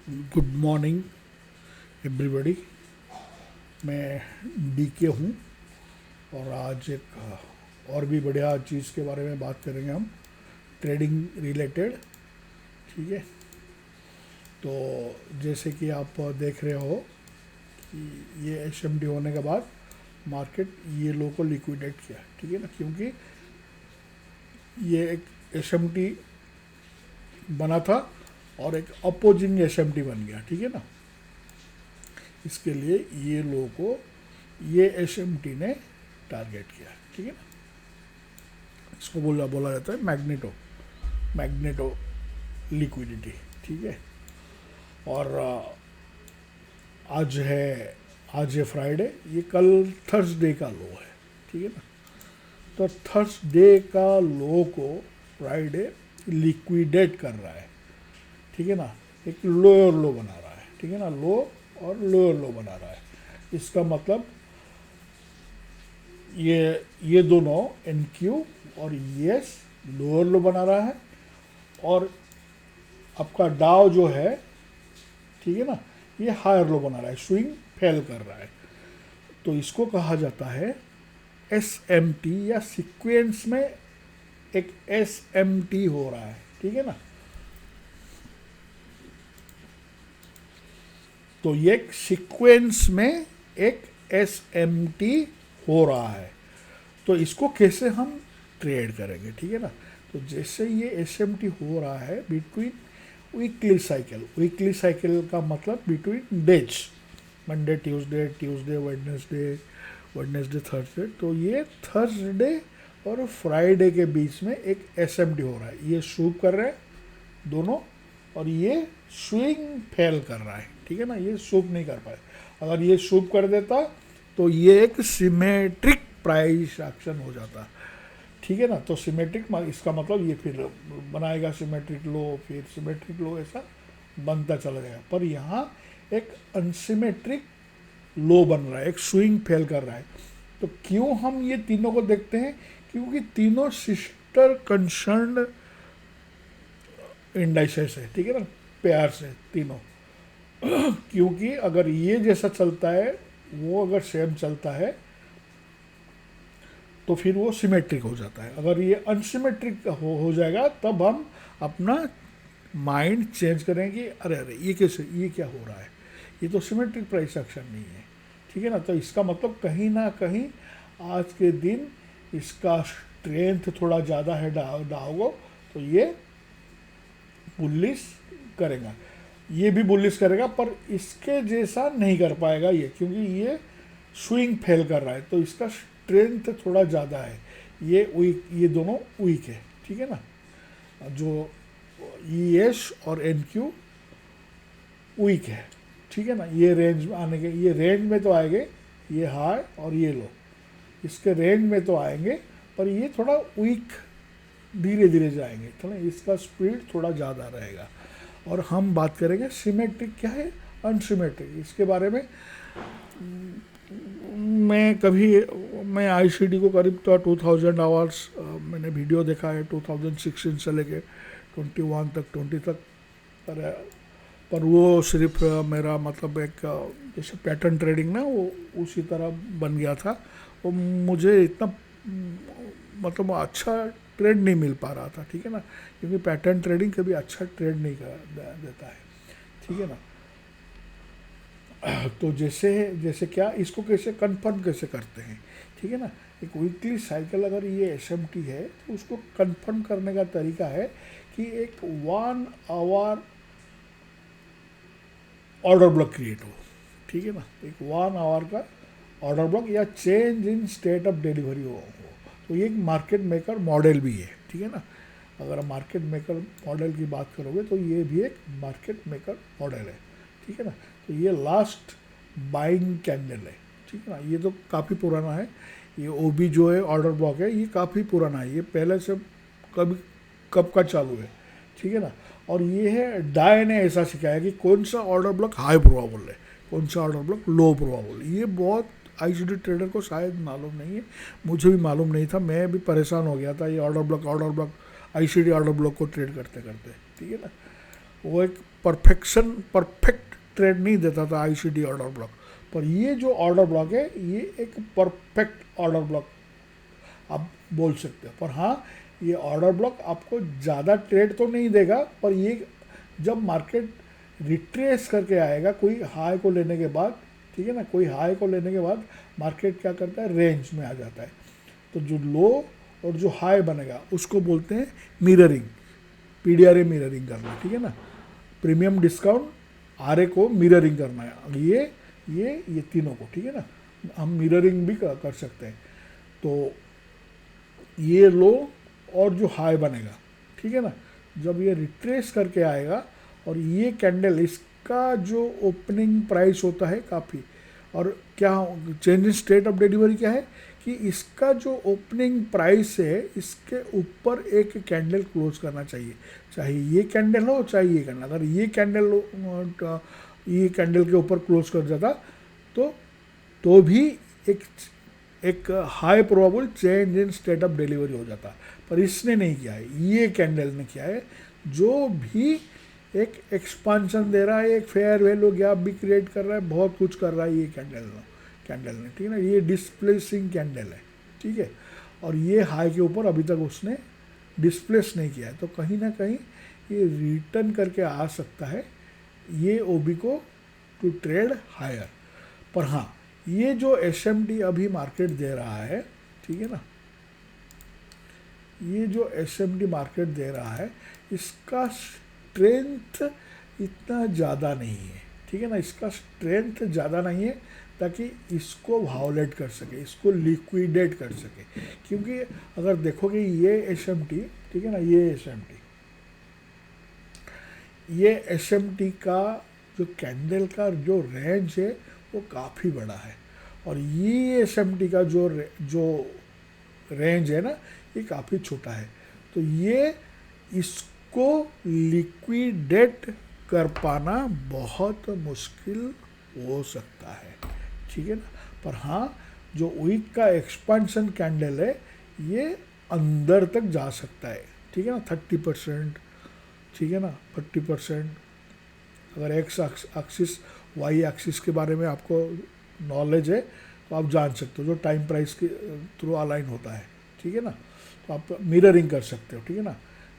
Good morning everybody. मैं DK हूँ और आज एक और भी बढ़िया चीज़ के बारे में बात करेंगे हम, ट्रेडिंग रिलेटेड। ठीक है, तो जैसे कि आप देख रहे हो कि ये एसएमडी होने के बाद मार्केट ये लो को लिक्विडेट किया, ठीक है ना, क्योंकि ये एक एसएमडी बना था और एक अपोजिंग एसएमडी बन गया, ठीक है ना। इसके लिए ये लो को ये एसएमटी ने टारगेट किया, ठीक है ना। इसको बोला जाता है मैग्नेटो लिक्विडिटी, ठीक है। और आज है फ्राइडे, ये कल थर्सडे का लो है, ठीक है ना। तो थर्सडे का लो को फ्राइडे लिक्विडेट कर रहा है, ठीक है ना। एक लोअर लो बना रहा है, ठीक है ना, लो और लोअर लो बना रहा है। इसका मतलब ये दोनों एनक्यू और ईएस लोअर लो बना रहा है और आपका डाउ जो है, ठीक है ना, ये हायर लो बना रहा है, स्विंग फेल कर रहा है। तो इसको कहा जाता है एसएमटी, या सीक्वेंस में एक एसएमटी हो रहा है, ठीक है ना। तो ये सीक्वेंस में एक एसएमटी हो रहा है। तो इसको कैसे हम ट्रेड करेंगे, ठीक है ना। तो जैसे ये एसएमटी हो रहा है बिटवीन वीकली साइकिल का मतलब between days, Monday Tuesday Wednesday Thursday. तो ये थर्सडे और फ्राइडे के बीच में एक एसएमटी हो रहा है। ये स्वीप कर रहे हैं दोनों और ये स्विंग फेल कर रहा है, ठीक है ना। ये स्वीप नहीं कर पाए। अगर ये स्वीप कर देता तो ये एक सिमेट्रिक प्राइस एक्शन हो जाता, ठीक है ना। तो सिमेट्रिक इसका मतलब ये फिर बनाएगा सिमेट्रिक लो, फिर सिमेट्रिक लो, ऐसा बनता चला जाएगा। पर यहाँ एक अनसिमेट्रिक लो बन रहा है, एक स्विंग फेल कर रहा है। तो क्यों हम ये तीनों को देखते हैं? क्योंकि तीनों सिस्टर कंसर्न्ड इंडाइसेस है, ठीक है ना, पेयर से तीनों। क्योंकि अगर ये जैसा चलता है, वो अगर सेम चलता है तो फिर वो सिमेट्रिक हो जाता है। अगर ये अनसिमेट्रिक हो जाएगा तब हम अपना माइंड चेंज करेंगे, अरे ये कैसे, ये क्या हो रहा है, ये तो सिमेट्रिक प्राइस एक्शन नहीं है, ठीक है ना। तो इसका मतलब कहीं ना कहीं आज के दिन इसका स्ट्रेंथ थोड़ा ज़्यादा है डाओ, तो ये बुलिश करेगा, ये भी बुलिश करेगा, पर इसके जैसा नहीं कर पाएगा ये, क्योंकि ये स्विंग फेल कर रहा है। तो इसका स्ट्रेंथ थोड़ा ज़्यादा है, ये दोनों वीक है, ठीक है ना। जो ईएस और एनक्यू वीक है, ठीक है ना। ये रेंज आने के, ये रेंज में तो आएंगे, ये हाई और ये लो इसके रेंज में तो आएंगे, पर ये थोड़ा वीक, धीरे धीरे जाएंगे, थोड़ा इसका स्पीड थोड़ा ज़्यादा रहेगा। और हम बात करेंगे सिमेट्रिक क्या है, अनसिमेट्रिक। इसके बारे में मैं आईसीडी को करीब तो 2000 आवर्स मैंने वीडियो देखा है, 2016 से लेके 21 तक 20 तक। पर वो सिर्फ मेरा मतलब एक जैसे पैटर्न ट्रेडिंग ना, वो उसी तरह बन गया था। वो मुझे इतना मतलब अच्छा ट्रेड नहीं मिल पा रहा था, ठीक है ना, क्योंकि पैटर्न ट्रेडिंग कभी अच्छा ट्रेड नहीं देता है, ठीक है ना। तो जैसे क्या, इसको कैसे कंफर्म कैसे करते हैं, ठीक है ना। एक वीकली साइकिल अगर ये एसएमटी है तो उसको कंफर्म करने का तरीका है कि एक 1 आवर ऑर्डर ब्लॉक क्रिएट हो, ठीक है ना। एक 1 आवर का ऑर्डर ब्लॉक या change in state of delivery हो। तो ये एक मार्केट मेकर मॉडल भी है, ठीक है ना। अगर आप मार्केट मेकर मॉडल की बात करोगे तो ये भी एक मार्केट मेकर मॉडल है, ठीक है ना। तो ये लास्ट बाइंग कैंडल है, ठीक है ना। ये तो काफ़ी पुराना है, ये ओबी जो है ऑर्डर ब्लॉक है, ये काफ़ी पुराना है, ये पहले से कब का चालू है, ठीक है ना। और ये है डाय ने ऐसा सिखाया कि कौन सा ऑर्डर ब्लॉक हाई प्रोबेबल है, कौन सा ऑर्डर ब्लॉक लो प्रोबेबल। ये बहुत आईसीडी ट्रेडर को शायद मालूम नहीं है, मुझे भी मालूम नहीं था, मैं भी परेशान हो गया था ये order block ICD order block को ट्रेड करते करते, ठीक है ना। वो एक परफेक्ट ट्रेड नहीं देता था ICD ऑर्डर ब्लॉक, पर ये जो ऑर्डर ब्लॉक है ये एक परफेक्ट ऑर्डर ब्लॉक आप बोल सकते हो। पर हाँ, ये ऑर्डर ब्लॉक आपको ज़्यादा ट्रेड तो नहीं देगा, पर ये जब मार्केट रिट्रेस करके आएगा कोई हाई को लेने के बाद, ठीक है ना, कोई हाई को लेने के बाद मार्केट क्या करता है, रेंज में आ जाता है। तो जो लो और जो हाई बनेगा उसको बोलते हैं मिररिंग, PDRA मिररिंग करना, ठीक है ना, प्रीमियम डिस्काउंट RA को मिररिंग करना है, ये तीनों को, ठीक है ना, हम मिररिंग भी कर सकते हैं। तो ये लो और जो हाई बनेगा, ठीक है ना, जब ये रिट्रेस करके आएगा और ये कैंडल, इसका जो ओपनिंग प्राइस होता है काफ़ी, और क्या change in state of delivery क्या है कि इसका जो ओपनिंग प्राइस है इसके ऊपर एक कैंडल क्लोज करना चाहिए, चाहे ये कैंडल हो चाहे ये कैंडल। अगर ये कैंडल के ऊपर क्लोज कर जाता तो भी एक high probable change in state of delivery हो जाता, पर इसने नहीं किया है, ये कैंडल ने किया है। जो भी एक एक्सपांशन दे रहा है, एक फेयर वैल्यू गैप भी क्रिएट कर रहा है, बहुत कुछ कर रहा है ये कैंडल ने, ठीक है ना, ये डिस्प्लेसिंग कैंडल है, ठीक है। और ये हाई के ऊपर अभी तक उसने डिस्प्लेस नहीं किया है, तो कहीं ना कहीं ये रिटर्न करके आ सकता है ये OB को टू ट्रेड हायर। पर हाँ, ये जो SMT अभी मार्केट दे रहा है, ठीक है ना, ये जो SMT मार्केट दे रहा है इसका स्ट्रेंथ इतना ज़्यादा नहीं है, ठीक है ना, इसका स्ट्रेंथ ज़्यादा नहीं है ताकि इसको वायोलेट कर सके, इसको लिक्विडेट कर सके। क्योंकि अगर देखोगे ये SMT, ठीक है ना, ये SMT का जो कैंडल का जो रेंज है वो काफ़ी बड़ा है, और ये SMT का जो रेंज है ना ये काफ़ी छोटा है। तो ये इसको लिक्विडेट कर पाना बहुत मुश्किल हो सकता है, ठीक है ना। पर हाँ, जो वीक का एक्सपेंशन कैंडल है ये अंदर तक जा सकता है, ठीक है ना, 30%, ठीक है ना, 40%। अगर X एक्सिस Y एक्सिस के बारे में आपको नॉलेज है तो आप जान सकते हो, जो टाइम प्राइस के थ्रू अलाइन होता है, ठीक है ना, तो आप मिररिंग कर सकते हो, ठीक है ना।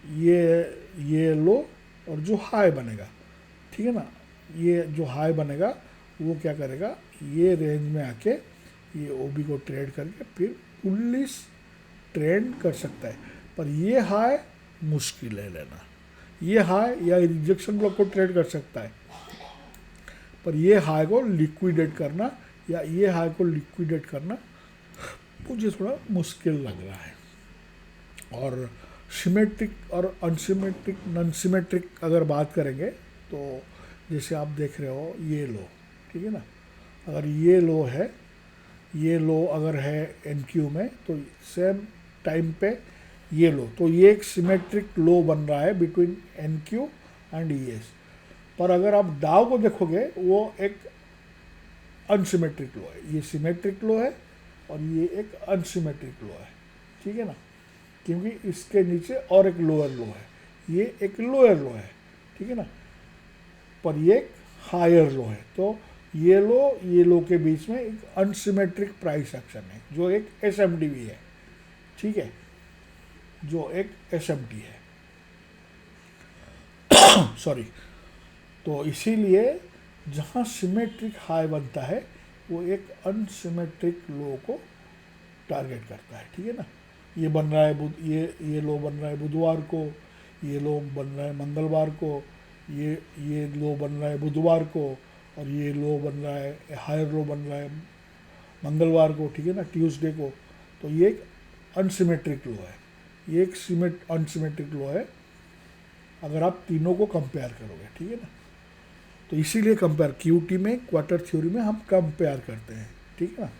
ये लो और जो हाई बनेगा, ठीक है ना, ये जो हाई बनेगा वो क्या करेगा, ये रेंज में आके ये OB को ट्रेड करके फिर पुलिस ट्रेंड कर सकता है। पर ये हाई मुश्किल है लेना, ये हाई या रिजेक्शन ब्लॉक को ट्रेड कर सकता है, पर ये हाई को लिक्विडेट करना या ये हाई को लिक्विडेट करना मुझे थोड़ा मुश्किल लग रहा है। और सिमेट्रिक और अनसिमेट्रिक नॉन सिमेट्रिक अगर बात करेंगे तो जैसे आप देख रहे हो ये लो, ठीक है ना, अगर ये लो है, ये लो अगर है NQ में तो सेम टाइम पे ये लो, तो ये एक सिमेट्रिक लो बन रहा है बिटवीन NQ एंड ES। पर अगर आप डाउ को देखोगे वो एक अनसिमेट्रिक लो है, ये सिमेट्रिक लो है और ये एक अनसिमेट्रिक लो है, ठीक है ना, क्योंकि इसके नीचे और एक लोअर लो है, ये एक लोअर लो है, ठीक है ना, पर ये एक हायर लो है। तो ये लो के बीच में एक अनसिमेट्रिक प्राइस एक्शन है जो एक SMT भी है, ठीक है, जो एक SMT है सॉरी। तो इसीलिए जहाँ सिमेट्रिक हाई बनता है वो एक अनसिमेट्रिक लो को टारगेट करता है, ठीक है ना। ये बन रहा है ये लो बन रहा है बुधवार को, ये लो बन रहा है मंगलवार को, ये लो बन रहा है बुधवार को, और ये लो बन रहा है, हायर लो बन रहा है मंगलवार को, ठीक है ना, ट्यूसडे को। तो ये एक अनसिमेट्रिक लो है, ये एक अनसिमेट्रिक लो है अगर आप तीनों को कंपेयर करोगे, ठीक है ना। तो इसीलिए कंपेयर QT में क्वार्टर थ्योरी में हम कंपेयर करते हैं, ठीक है ना,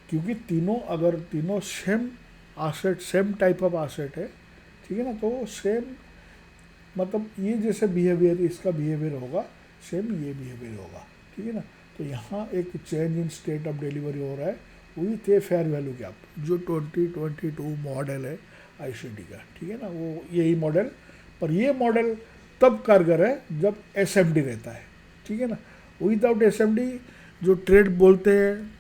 क्योंकि अगर तीनों same asset, same type of asset है, ठीक है ना, तो सेम मतलब ये जैसे बिहेवियर इसका बिहेवियर होगा सेम ये बिहेवियर होगा, ठीक है ना। तो यहाँ एक change in state of delivery हो रहा है with a fair value gap, जो 2022 मॉडल है ICD का, ठीक है ना, वो यही मॉडल। पर ये मॉडल तब कारगर है जब एसएमडी रहता है, ठीक है ना। विदाउट एसएमडी जो ट्रेड बोलते हैं,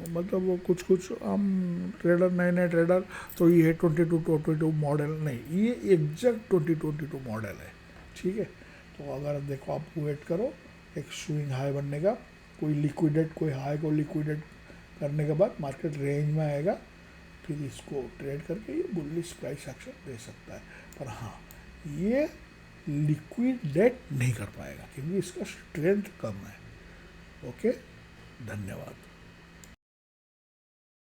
मतलब वो कुछ कुछ हम ट्रेडर नए नए ट्रेडर तो ये 22 मॉडल नहीं, ये एग्जैक्ट 2022 मॉडल है, ठीक है। तो अगर देखो आप वेट करो एक स्विंग हाई बनने का, कोई लिक्विडेट, कोई हाई को लिक्विडेट करने के बाद मार्केट रेंज में आएगा, फिर इसको ट्रेड करके ये बुलिश प्राइस एक्शन दे सकता है। पर हाँ, ये लिक्विडेट नहीं कर पाएगा क्योंकि इसका स्ट्रेंथ कम है। ओके, धन्यवाद।